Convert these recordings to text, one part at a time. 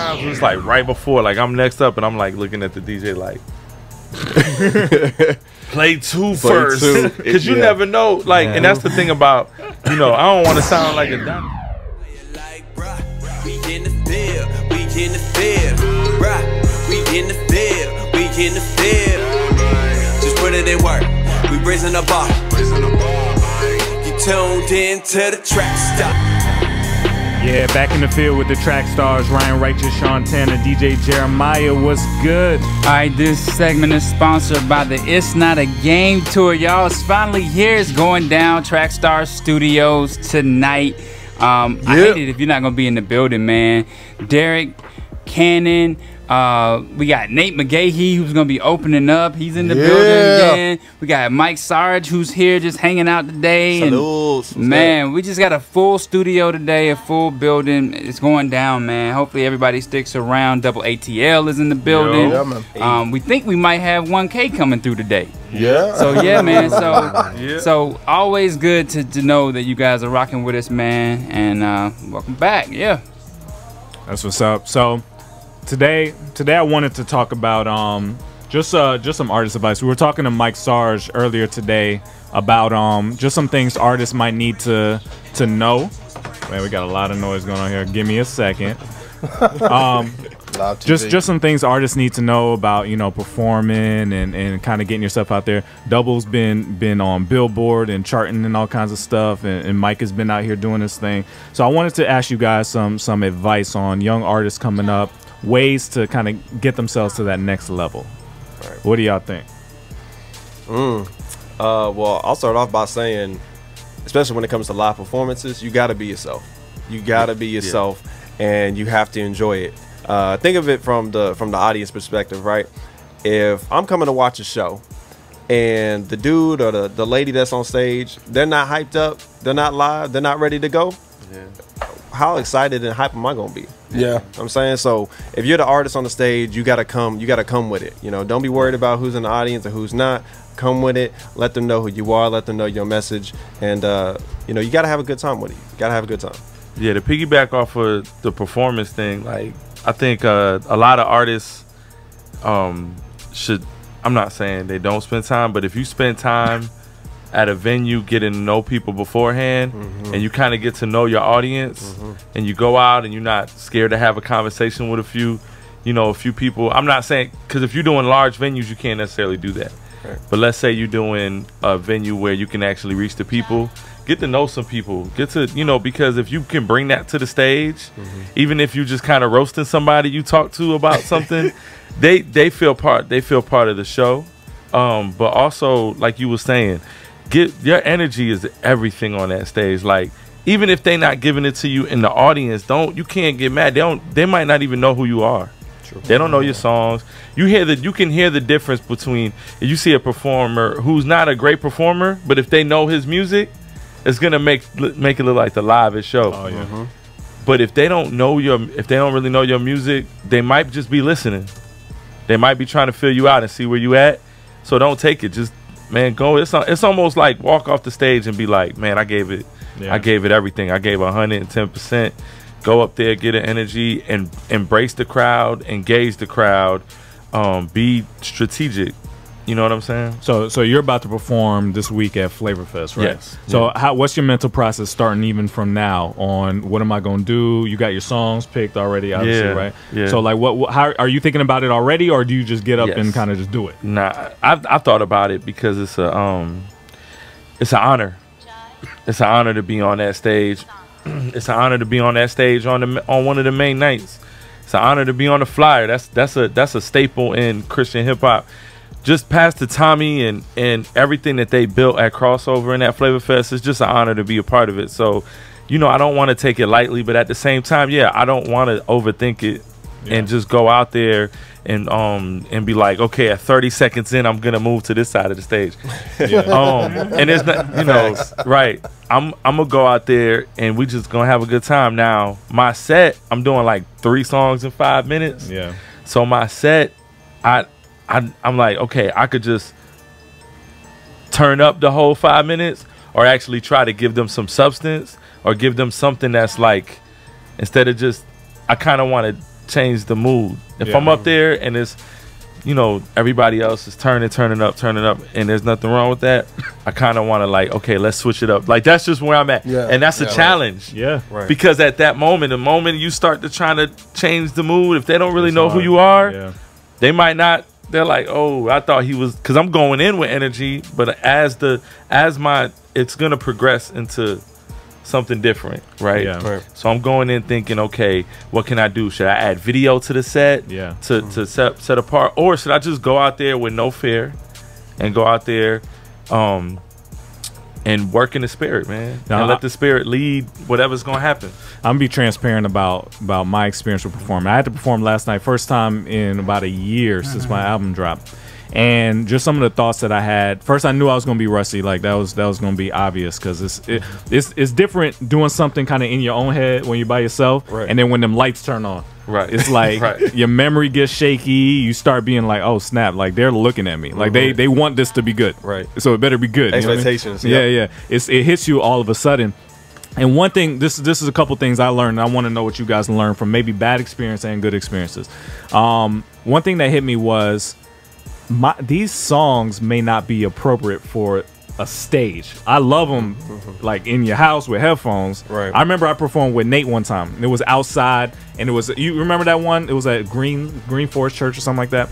times it's like right before, like I'm next up and I'm like looking at the DJ like play two first, because you never know, like, and that's the thing about, you know, I don't want to sound like a dummy. We in the field, we in the field, bruh. We in the field, we in the field. Just put it in work. We raising the bar. You tuned in to the Trackstarz. Yeah, back in the field with the Trackstarz, Ryan Righteous, Sean Tanner, DJ Jeremiah. What's good? All right, this segment is sponsored by the It's Not a Game Tour, y'all. It's finally here. It's going down. Trackstarz Studios tonight. I hate it if you're not gonna be in the building, man. Derek Cannon. We got Nate McGahee, who's gonna be opening up. He's in the building again. We got Mike Sarge, who's here just hanging out today. Salutes. And man, we just got a full studio today, a full building. It's going down, man. Hopefully everybody sticks around. Double ATL is in the building. We think we might have 1K coming through today. Yeah. So yeah, man. So always good to know that you guys are rocking with us, man. And welcome back. Yeah. That's what's up. So Today I wanted to talk about just some artist advice. We were talking to Mike Sarge earlier today about just some things artists might need to know. Man, we got a lot of noise going on here. Give me a second. Just some things artists need to know about, you know, performing and kind of getting yourself out there. Double's been on Billboard and charting and all kinds of stuff, and Mike has been out here doing this thing. So I wanted to ask you guys some advice on young artists coming up, ways to kind of get themselves to that next level. Right. What do y'all think? Well, I'll start off by saying, especially when it comes to live performances, you got to be yourself. You got to be yourself, and you have to enjoy it. Think of it from the audience perspective, right? If I'm coming to watch a show, and the dude or the lady that's on stage, they're not hyped up, they're not live, they're not ready to go. How excited and hype am I gonna be? Yeah, I'm saying, so if you're the artist on the stage, you gotta come with it. You know, don't be worried about who's in the audience or who's not. Come with it. Let them know who you are. Let them know your message, and you know, you gotta have a good time with it. You gotta have a good time. Yeah, to piggyback off of the performance thing, like I think a lot of artists should. I'm not saying they don't spend time, but if you spend time at a venue getting to know people beforehand, and you kind of get to know your audience, and you go out and you're not scared to have a conversation with a few people. I'm not saying, because if you're doing large venues, you can't necessarily do that. Right. But let's say you're doing a venue where you can actually reach the people, get to know some people, get to, you know, because if you can bring that to the stage, even if you just kind of roasting somebody you talk to about something, they feel part of the show. But also, like you were saying, your energy is everything on that stage. Like, even if they not giving it to you in the audience, you can't get mad. They might not even know who you are. True. They don't know your songs. You can hear the difference between if you see a performer who's not a great performer, but if they know his music, it's gonna make it look like the livest show. Oh yeah. But if they don't really know your music, they might just be listening. They might be trying to fill you out and see where you at. So don't take it. Just, man, go. It's almost like walk off the stage and be like, man, I gave it everything. I gave 110%. Go up there, get an energy, and embrace the crowd, engage the crowd, be strategic. You know what I'm saying? So you're about to perform this week at Flavor Fest, right? Yes. So what's your mental process starting even from now on what am I going to do? You got your songs picked already, obviously, right? Yeah. So like how are you thinking about it already, or do you just get up and kind of just do it? Nah, I've thought about it because it's an honor. It's an honor to be on that stage. It's an honor to be on that stage on one of the main nights. It's an honor to be on the flyer. That's a staple in Christian hip hop. Just Pastor Tommy and everything that they built at Crossover and at Flavor Fest, it's just an honor to be a part of it. So, you know, I don't want to take it lightly, but at the same time, yeah, I don't want to overthink it and just go out there and be like, okay, at 30 seconds in, I'm gonna move to this side of the stage. And it's not, you know, right. I'm gonna go out there and we just gonna have a good time. Now, my set, I'm doing like 3 songs in 5 minutes. Yeah. So my set, I'm like, okay, I could just turn up the whole 5 minutes, or actually try to give them some substance, or give them something that's like, instead of just, I kind of want to change the mood. If Yeah. I'm up there and it's, you know, everybody else is turning up, and there's nothing wrong with that, I kind of want to like, okay, let's switch it up. Like that's just where I'm at, and that's a challenge. Yeah, Right. Because at that moment, the moment you start to try to change the mood, if they don't really It's know who hard. you are, Yeah. they might not. They're like, oh, I thought he was, because I'm going in with energy, but it's gonna progress into something different, right? Yeah. Right. So I'm going in thinking, okay, what can I do? Should I add video to the set? Yeah. To set apart, or should I just go out there with no fear and go out there, and work in the spirit, man, Now, and let the spirit lead whatever's gonna happen. I'm gonna be transparent about my experience with performing. I had to perform last night, first time in about a year since my album dropped, and just some of the thoughts that I had. First, I knew I was gonna be rusty. Like that was gonna be obvious because it's different doing something kind of in your own head when you're by yourself, Right. and then when them lights turn on. Right. It's like Right. your memory gets shaky. You start being like, "Oh snap!" Like they're looking at me. Like they want this to be good. Right. So it better be good. You know what I mean? Expectations, Yeah, yep. yeah. It hits you all of a sudden. And one thing, this is a couple things I learned. And I want to know what you guys learned from maybe bad experience and good experiences. One thing that hit me was these songs may not be appropriate for a stage. I love them like in your house with headphones. Right. I remember I performed with Nate one time. It was outside, and it was, you remember that one? It was at Green Forest Church or something like that.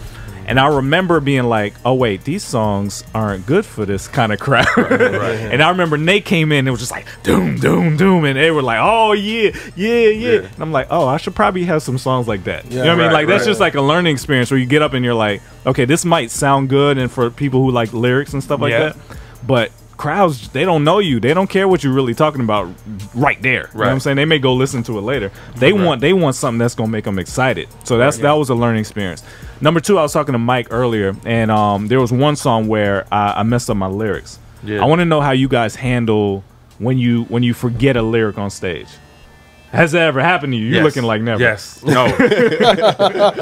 And I remember being like, oh wait, these songs aren't good for this kind of crowd. And I remember Nate came in and it was just like doom, doom, doom, and they were like, oh yeah. And I'm like, oh, I should probably have some songs like that. You know what I mean? Right, Like that's right. just like a learning experience where you get up and you're like, okay, this might sound good, and for people who like lyrics and stuff like Yeah. that, but crowds, they don't know you. They don't care what you're really talking about right there. You know what I'm Right. saying? They may go listen to it later. They want something that's gonna make them excited. So that was a learning experience. Number two, I was talking to Mike earlier, and there was one song where I messed up my lyrics. Yeah. I want to know how you guys handle when you forget a lyric on stage. Has that ever happened to you? You're Yes. looking like never. Yes. No.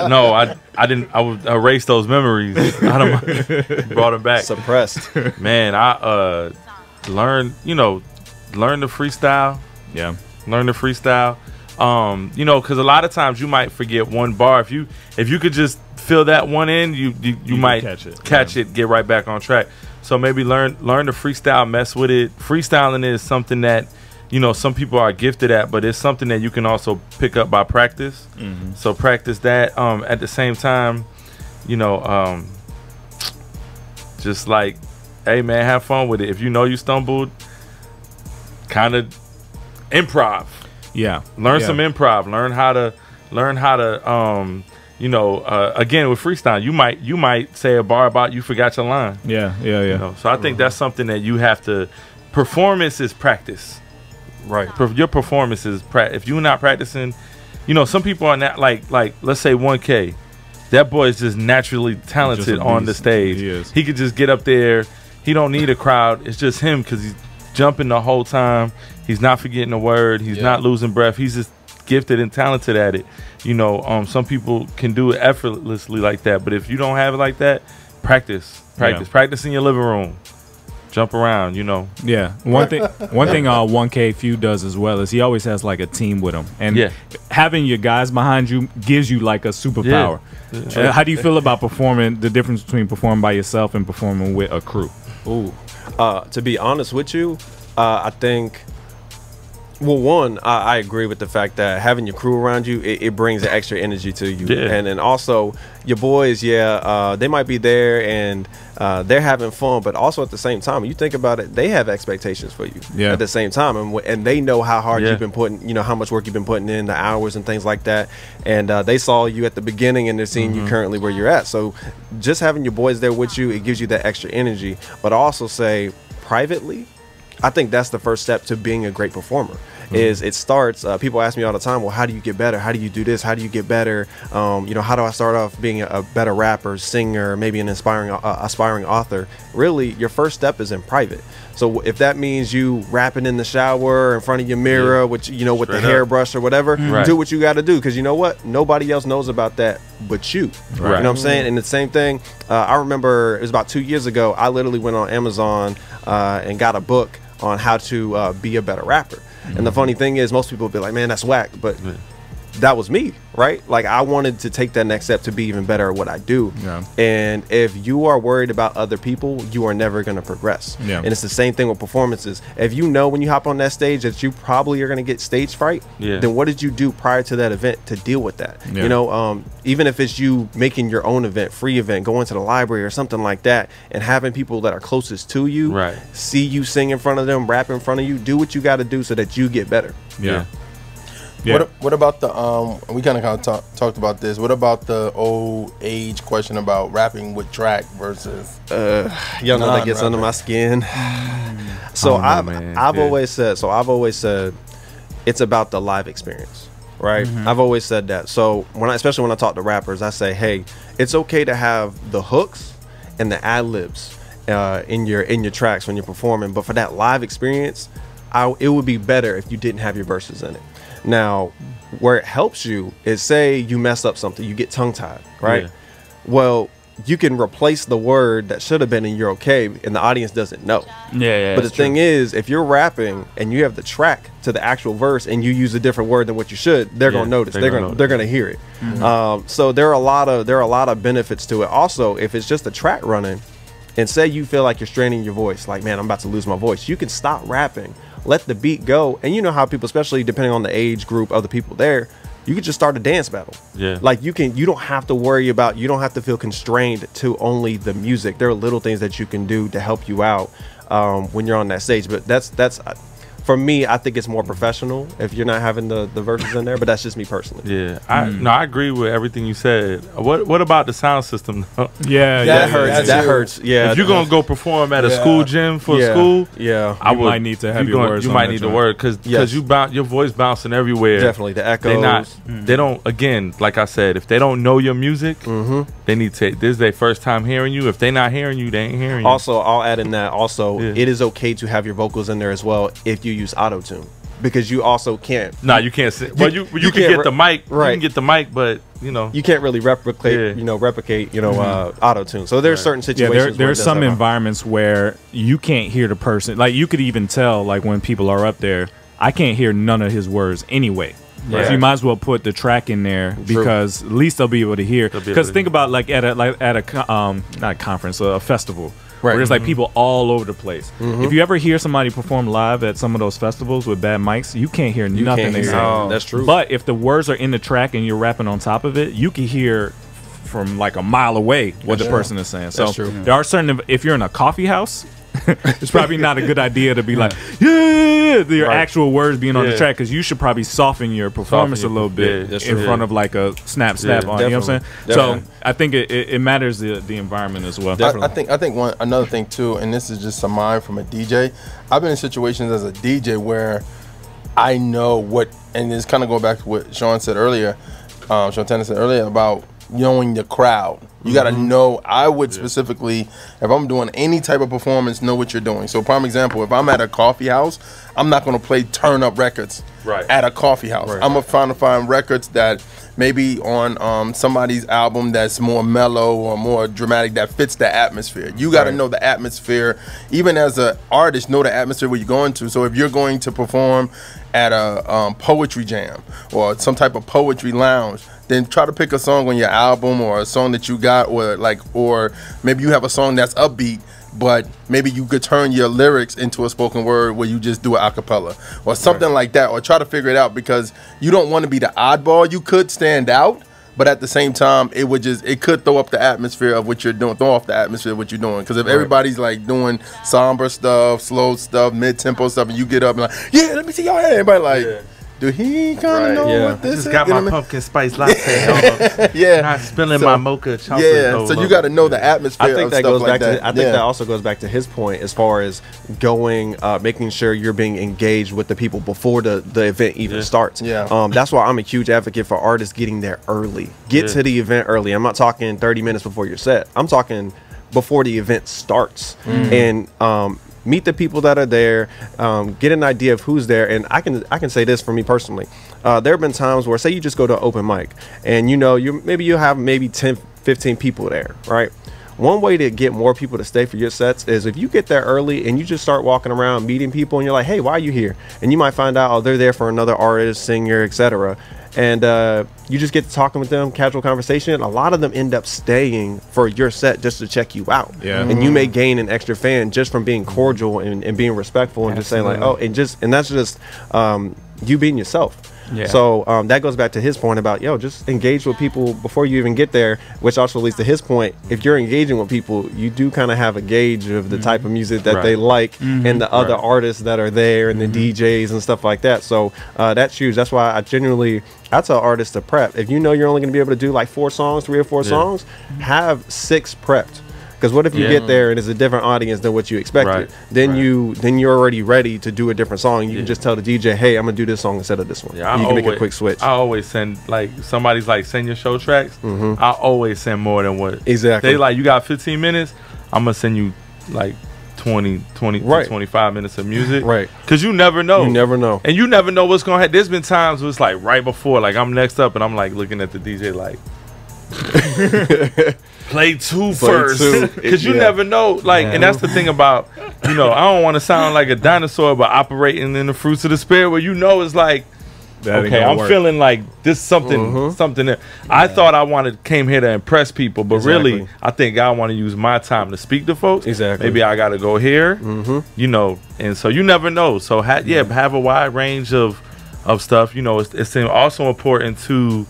No, I didn't. I would erase those memories out of my, brought them back. Suppressed. Man, I learned the freestyle. Yeah. Learn the freestyle. Because a lot of times you might forget one bar. If you could just fill that one in, you might catch it. get right back on track. So maybe learn the freestyle, mess with it. Freestyling is something that, some people are gifted at, but it's something that you can also pick up by practice. So practice that. At the same time, just like, hey man, have fun with it. If you know you stumbled, kind of improv. Yeah. Learn some improv. Learn how to again with freestyle, you might say a bar about you forgot your line. Yeah. So I think that's something that you have to. Performance is practice. Right. Your performance is if you're not practicing, some people are not like let's say 1K. That boy is just naturally talented on the stage. He is. He could just get up there. He don't need a crowd. It's just him because he's jumping the whole time. He's not forgetting a word. He's not losing breath. He's just gifted and talented at it. Some people can do it effortlessly like that. But if you don't have it like that, practice. Practice in your living room. Jump around, Yeah. One thing 1K Few does as well is he always has like a team with him. And having your guys behind you gives you like a superpower. How do you feel about the difference between performing by yourself and performing with a crew? Ooh. To be honest with you, I think, well, one, I agree with the fact that having your crew around you, it brings an extra energy to you. Yeah. And also, your boys, they might be there and they're having fun, but also at the same time, when you think about it, they have expectations for you at the same time. And they know how hard you've been putting, how much work you've been putting in, the hours and things like that. And they saw you at the beginning and they're seeing you currently where you're at. So just having your boys there with you, it gives you that extra energy. But I also say privately, I think that's the first step to being a great performer. Is it starts, people ask me all the time, well, how do you get better? How do you do this? How do you get better? How do I start off being a better rapper, singer, maybe an aspiring author? Really, your first step is in private. So if that means you rapping in the shower in front of your mirror with with the hairbrush or whatever, do what you got to do, because you know what? Nobody else knows about that but you. You know what I'm saying? And the same thing, I remember it was about 2 years ago, I literally went on Amazon and got a book on how to be a better rapper. And the funny thing is, most people will be like, man, that's whack. But that was me, right? Like I wanted to take that next step to be even better at what I do. Yeah. And if you are worried about other people, you are never going to progress. Yeah. And it's the same thing with performances. If you know when you hop on that stage that you probably are going to get stage fright, then what did you do prior to that event to deal with that? Yeah. You know, even if it's you making your own event, free event, going to the library or something like that, and having people that are closest to you see you sing in front of them, rap in front of you, do what you got to do so that you get better. Yeah. What about the we kind of talked about this. What about the old age question about rapping with track versus y'all know that gets under my skin. So I've always said it's about the live experience, right? I've always said that. So especially when I talk to rappers, I say, hey, it's okay to have the hooks and the ad libs in your tracks when you're performing, but for that live experience, it would be better if you didn't have your verses in it. Now, where it helps you is, say you mess up something, you get tongue-tied, right? Well, you can replace the word that should have been in "you're okay" and the audience doesn't know. But the thing is, if you're rapping and you have the track to the actual verse and you use a different word than what you should, they're gonna notice. They're gonna hear it. So there are a lot of benefits to it. Also, if it's just a track running, and say you feel like you're straining your voice, like, man, I'm about to lose my voice, you can stop rapping, let the beat go, and you know how people, especially depending on the age group of the people there, you could just start a dance battle. Like you don't have to worry about, you don't have to feel constrained to only the music. There are little things that you can do to help you out when you're on that stage. But that's for me, I think it's more professional if you're not having the verses in there, but that's just me personally. I agree with everything you said. What about the sound system though? That hurts. If you're gonna go perform at a school gym for school, I might need to have your words. You might need to work because your voice bouncing everywhere. Definitely the echoes. They don't. Again, like I said, if they don't know your music, they need to. This is their first time hearing you. If they not hearing you, they ain't hearing you. Also, I'll add in that. Also, it is okay to have your vocals in there as well if you use auto-tune, because you also can't. You can't sing. Well, you can get the mic. Right. You can get the mic, but you can't really replicate. Auto-tune. So there's certain situations. There's some environments where you can't hear the person. Like you could even tell, like when people are up there, I can't hear none of his words anyway. So you might as well put the track in there because at least they'll be able to hear. Because think about like at a not a conference, a festival. Where there's like people all over the place. If you ever hear somebody perform live at some of those festivals with bad mics, you can't hear nothing they say. That's true. But if the words are in the track and you're rapping on top of it, you can hear from like a mile away what the person is saying. So there are certain, if you're in a coffee house, it's probably not a good idea to be like, your actual words being on the track, because you should probably soften your performance a little bit in front of like a snap on. You know what I'm saying? So I think it matters the environment as well. I think another thing too, and this is just a mind from a DJ. I've been in situations as a DJ where I know what, and this kind of go back to what Sean said earlier, Sean Tanner said earlier about knowing the crowd. You got to know. I would specifically, if I'm doing any type of performance, know what you're doing. So prime example, if I'm at a coffee house, I'm not going to play turn up records at a coffee house. I'm going to find records that maybe on somebody's album that's more mellow or more dramatic, that fits the atmosphere. You got to know the atmosphere. Even as an artist, know the atmosphere where you're going to. So if you're going to perform at a poetry jam or some type of poetry lounge, then try to pick a song on your album or a song that you got, or maybe you have a song that's upbeat, but maybe you could turn your lyrics into a spoken word where you just do an acapella or something like that, or try to figure it out, because you don't want to be the oddball. You could stand out, but at the same time, it could throw up the atmosphere of what you're doing, throw off the atmosphere of what you're doing. Because if everybody's like doing somber stuff, slow stuff, mid-tempo stuff, and you get up and like, let me see y'all, everybody like, do he kind of know what this is? Just got my pumpkin spice latte. Not spilling my mocha chocolate. So you got to know the atmosphere. I think that goes back to. I think that also goes back to his point as far as going, making sure you're being engaged with the people before the event even starts. That's why I'm a huge advocate for artists getting there early. Get to the event early. I'm not talking 30 minutes before your set. I'm talking before the event starts, and meet the people that are there, get an idea of who's there. And I can say this for me personally. There have been times where, say you just go to an open mic and you have 10, 15 people there, right? One way to get more people to stay for your sets is if you get there early and you just start walking around meeting people and you're like, hey, why are you here? And you might find out, oh, they're there for another artist, singer, etc. and you just get to talking with them, casual conversation. A lot of them end up staying for your set just to check you out. Yeah. And you may gain an extra fan just from being cordial and being respectful and just saying like, oh, and that's just you being yourself. Yeah. So that goes back to his point about, just engage with people before you even get there, which also leads to his point. If you're engaging with people, you do kind of have a gauge of the type of music that they like and the other artists that are there and the DJs and stuff like that. So that's huge. That's why I tell artists to prep. If you know you're only going to be able to do like 4 songs, 3 or 4 songs, have 6 prepped. Because what if you get there and it's a different audience than what you expected? Then you're already ready to do a different song. You can just tell the DJ, hey, I'm gonna do this song instead of this one. Yeah, you can make a quick switch. I always send, like, somebody's like, send your show tracks. I always send more than what. Exactly. They like, you got 15 minutes, I'm gonna send you like 20 to 25 minutes of music. Right. Because you never know. You never know. And you never know what's gonna happen. There's been times where it's like right before, like I'm next up and I'm like looking at the DJ like, play 2 first, because you never know. Like, and that's the thing about, I don't want to sound like a dinosaur, but operating in the fruits of the spirit, where it's like, okay, I'm feeling like this something that I thought I came here to impress people, but really, I think I want to use my time to speak to folks. Exactly. Maybe I got to go here, and so you never know. So have a wide range of stuff. It's also important to,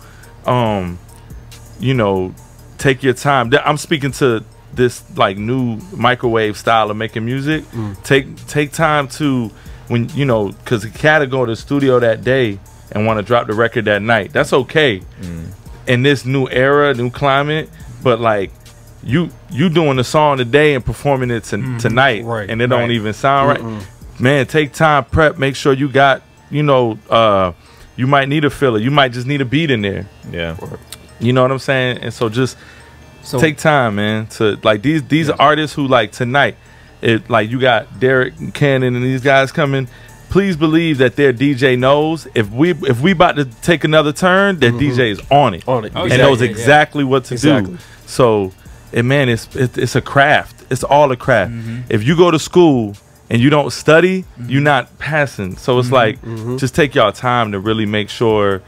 take your time. I'm speaking to this like new microwave style of making music. Take time to, when because a cat to go to the studio that day and want to drop the record that night. That's okay in this new era, new climate. But like you doing the song today and performing it tonight, and it don't even sound right. Man, take time, prep, make sure you got you might need a filler, you might just need a beat in there. Yeah. You know what I'm saying? And so just take time, man, to like these artists who like tonight, like you got Derek and Cannon and these guys coming. Please believe that their DJ knows if we about to take another turn, that DJ is on it and knows exactly what to do. So, man, it's a craft. It's all a craft. If you go to school and you don't study, you're not passing. So it's like, just take y'all time to really make sure,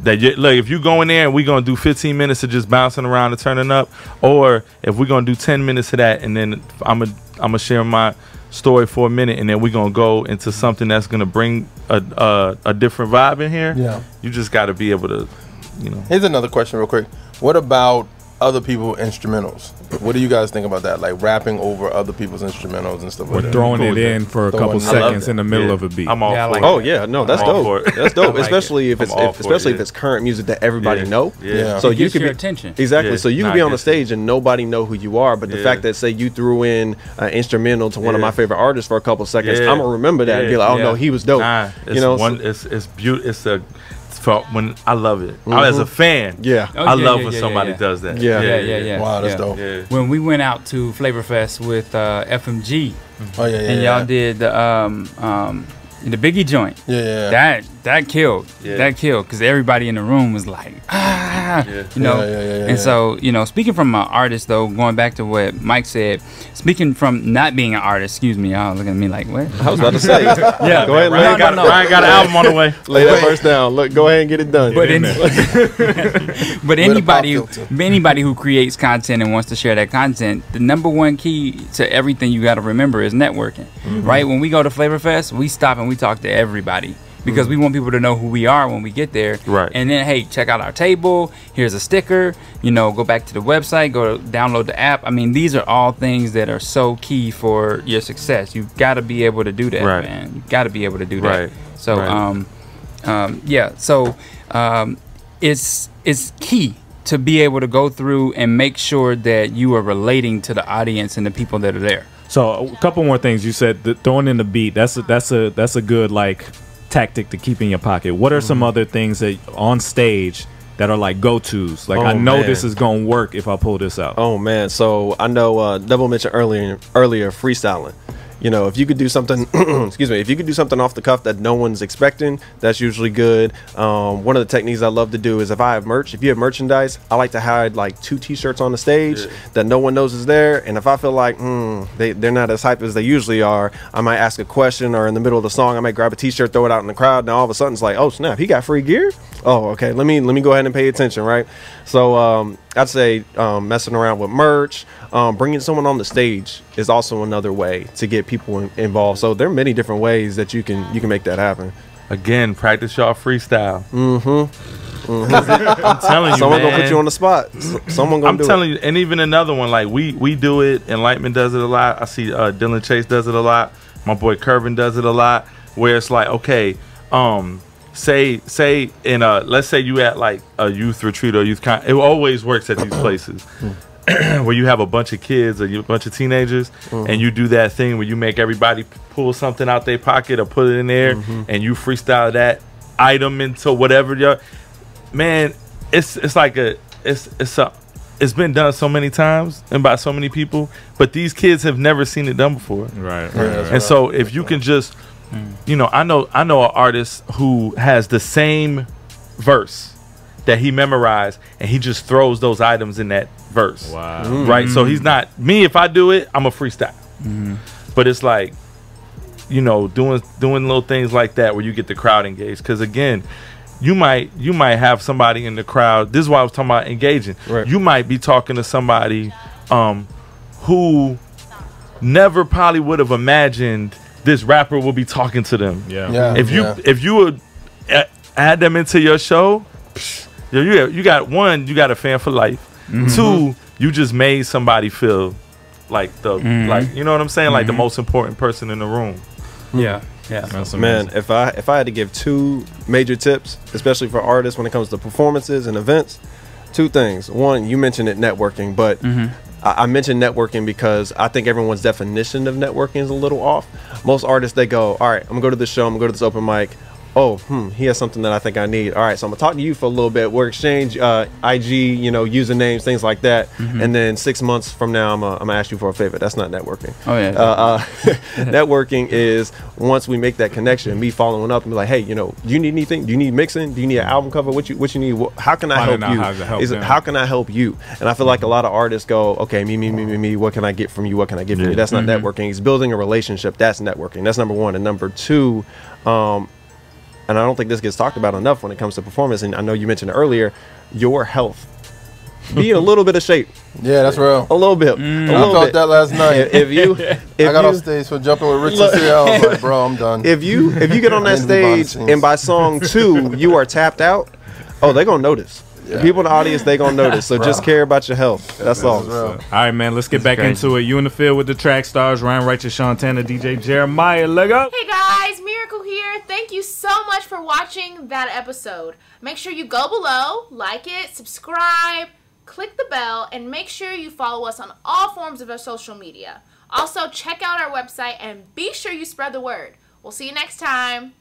that look, if you go in there and we're going to do 15 minutes of just bouncing around and turning up, or if we're going to do 10 minutes of that, and then I'm gonna share my story for a minute, and then we're going to go into something that's going to bring a different vibe in here. Yeah. You just got to be able to, Here's another question real quick. What about other people's instrumentals? What do you guys think about that? Like rapping over other people's instrumentals and stuff like that. Or throwing it in for a couple seconds in the middle of a beat. I'm all for it. Oh yeah, no, that's dope. That's dope, especially if it's current music that everybody know. Yeah. So you could be attention. Exactly. So you could be on the stage and nobody know who you are, but the fact that say you threw in an instrumental to one of my favorite artists for a couple seconds, I'm gonna remember that and be like, oh no, he was dope. It's beautiful. When I love it, as a fan, I love when somebody does that. Yeah. Wow, that's dope. Yeah. When we went out to Flavor Fest with FMG, and y'all did the Biggie joint, that killed, because everybody in the room was like, and so speaking from an artist though, going back to what Mike said, speaking from not being an artist, excuse me, y'all looking at me like, what? I was about to say, yeah, go ahead, Ryan got an album on the way. Lay that first down. Look, go ahead and get it done. But anybody who creates content and wants to share that content, the #1 key to everything you got to remember is networking, right? When we go to Flavor Fest, we stop and we talk to everybody, because we want people to know who we are when we get there. Right. And then, hey, check out our table. Here's a sticker. Go back to the website. Go download the app. I mean, these are all things that are so key for your success. You've got to be able to do that, man. You've got to be able to do that. So, it's key to be able to go through and make sure that you are relating to the audience and the people that are there. So, a couple more things you said. Throwing in the beat. That's a good like tactic to keep in your pocket. What are some other things that on stage that are like go-tos? Like, I know this is gonna work if I pull this out. Oh man, so I know Double mentioned earlier freestyling. If you could do something, excuse me, if you could do something off the cuff that no one's expecting, that's usually good. One of the techniques I love to do is if I have merch, if you have merchandise, I like to hide like 2 t-shirts on the stage that no one knows is there. And if I feel like they're not as hyped as they usually are, I might ask a question, or in the middle of the song, I might grab a t-shirt, throw it out in the crowd. Now all of a sudden it's like, oh snap, he got free gear. Oh, okay. Let me go ahead and pay attention, right? So I'd say messing around with merch, bringing someone on the stage is also another way to get people involved. So there are many different ways that you can make that happen. Again, practice y'all freestyle. I'm telling you, someone man. gonna put you on the spot. Someone gonna do it. I'm telling you, and even another one, like we do it. Enlightenment does it a lot. I see Dylan Chase does it a lot. My boy Curvin does it a lot. Where it's like, okay, say in let's say you at like a youth retreat or youth it always works at these places where you have a bunch of kids or a bunch of teenagers, and you do that thing where you make everybody pull something out their pocket or put it in there, and you freestyle that item into whatever. Man, it's like it's been done so many times and by so many people, but these kids have never seen it done before. Right. And so if you can just, you know, I know an artist who has the same verse that he memorized, and he just throws those items in that verse. Wow. Right. So he's not me. If I do it, I'm a freestyle. But it's like, you know, doing little things like that where you get the crowd engaged. Because again, you might have somebody in the crowd. This is why I was talking about engaging. Right. You might be talking to somebody who never probably would have imagined this rapper will be talking to them. Yeah. If you would add them into your show, you got one, you got a fan for life. Two, you just made somebody feel like like, you know what I'm saying, like the most important person in the room. Yeah. Man, if I had to give 2 major tips, especially for artists when it comes to performances and events, 2 things. One, you mentioned it, networking, but I mentioned networking because I think everyone's definition of networking is a little off. Most artists, they go, all right, I'm gonna go to this show, I'm gonna go to this open mic. Oh, he has something that I think I need. All right, so I'm gonna talk to you for a little bit. We'll exchange IG, you know, usernames, things like that. And then 6 months from now, I'm gonna ask you for a favor. That's not networking. Oh yeah. Networking is once we make that connection, me following up and be like, hey, you know, do you need anything? Do you need mixing? Do you need an album cover? What you need? How can I help you? How can I help you? And I feel like a lot of artists go, okay, me. What can I get from you? What can I get from you? That's not networking. It's building a relationship. That's networking. That's number one. And number two, and I don't think this gets talked about enough when it comes to performance, and I know you mentioned earlier, your health. Be in a little bit of shape. Yeah, that's real. A little bit. I felt that last night. If I got off stage for jumping with Richard C. I was like, bro, I'm done. If you get on that stage and by song 2 you are tapped out, oh, they're gonna notice. Yeah. People in the audience, they gonna notice. So just care about your health. That's all. All right, man. Let's get back into it. You in the field with the Track Stars, Ryan Righteous, Sean Tanner, DJ Jeremiah. Leg up. Hey guys, Miracle here. Thank you so much for watching that episode. Make sure you go below, like it, subscribe, click the bell, and make sure you follow us on all forms of our social media. Also, check out our website and be sure you spread the word. We'll see you next time.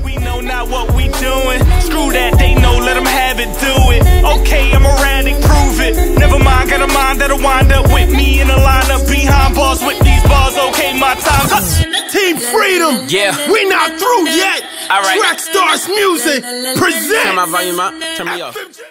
We know not what we doing. Screw that, they know, let them have it, do it. Okay, I'm erratic, prove it. Never mind, got a mind that'll wind up with me in a lineup behind bars with these bars. Okay, my time's up. Team Freedom. Yeah. We not through yet. All right. Trackstarz Music presents. Turn my volume up. Turn me off.